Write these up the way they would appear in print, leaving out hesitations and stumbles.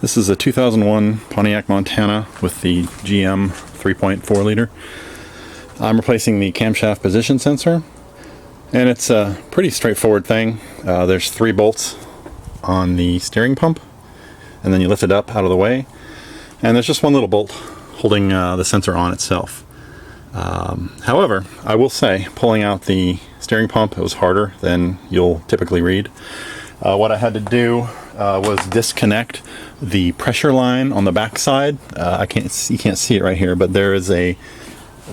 This is a 2001 Pontiac Montana with the GM 3.4 liter. I'm replacing the camshaft position sensor, and it's a pretty straightforward thing. There's 3 bolts on the steering pump, and then you lift it up out of the way, and there's just one little bolt holding the sensor on itself. However, I will say, pulling out the steering pump, it was harder than you'll typically read. What I had to do was disconnect the pressure line on the back side. You can't see it right here, but there is a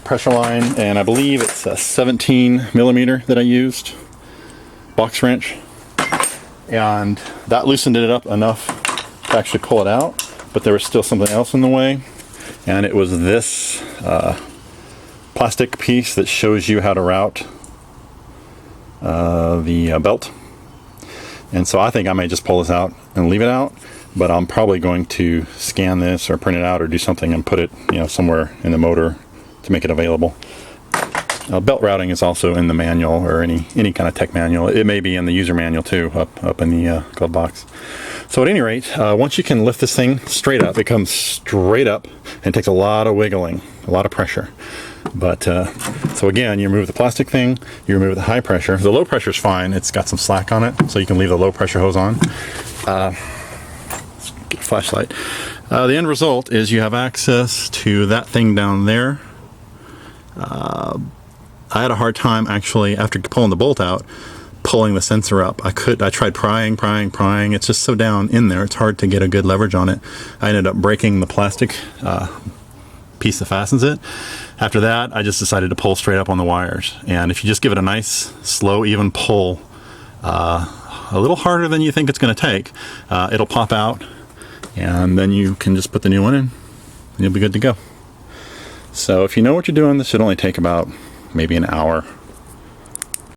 pressure line, and I believe it's a 17 millimeter that I used, box wrench, and that loosened it up enough to actually pull it out, but there was still something else in the way, and it was this plastic piece that shows you how to route the belt. And so I think I may just pull this out and leave it out, but I'm probably going to scan this or print it out or do something and put it, somewhere in the motor to make it available. Belt routing is also in the manual, or any kind of tech manual. It may be in the user manual too, up in the glove box. So at any rate, once you can lift this thing straight up, it comes straight up and takes a lot of wiggling, a lot of pressure. But so again, you remove the plastic thing, you remove the high pressure. The low pressure is fine, it's got some slack on it, so you can leave the low pressure hose on. Let's get a flashlight. The end result is you have access to that thing down there. I had a hard time actually, after pulling the bolt out, pulling the sensor up. I tried prying. It's just so down in there, it's hard to get a good leverage on it. I ended up breaking the plastic piece that fastens it. After that, I just decided to pull straight up on the wires. And if you just give it a nice, slow, even pull, a little harder than you think it's going to take, it'll pop out, and then you can just put the new one in, and you'll be good to go. So if you know what you're doing, this should only take about maybe an hour.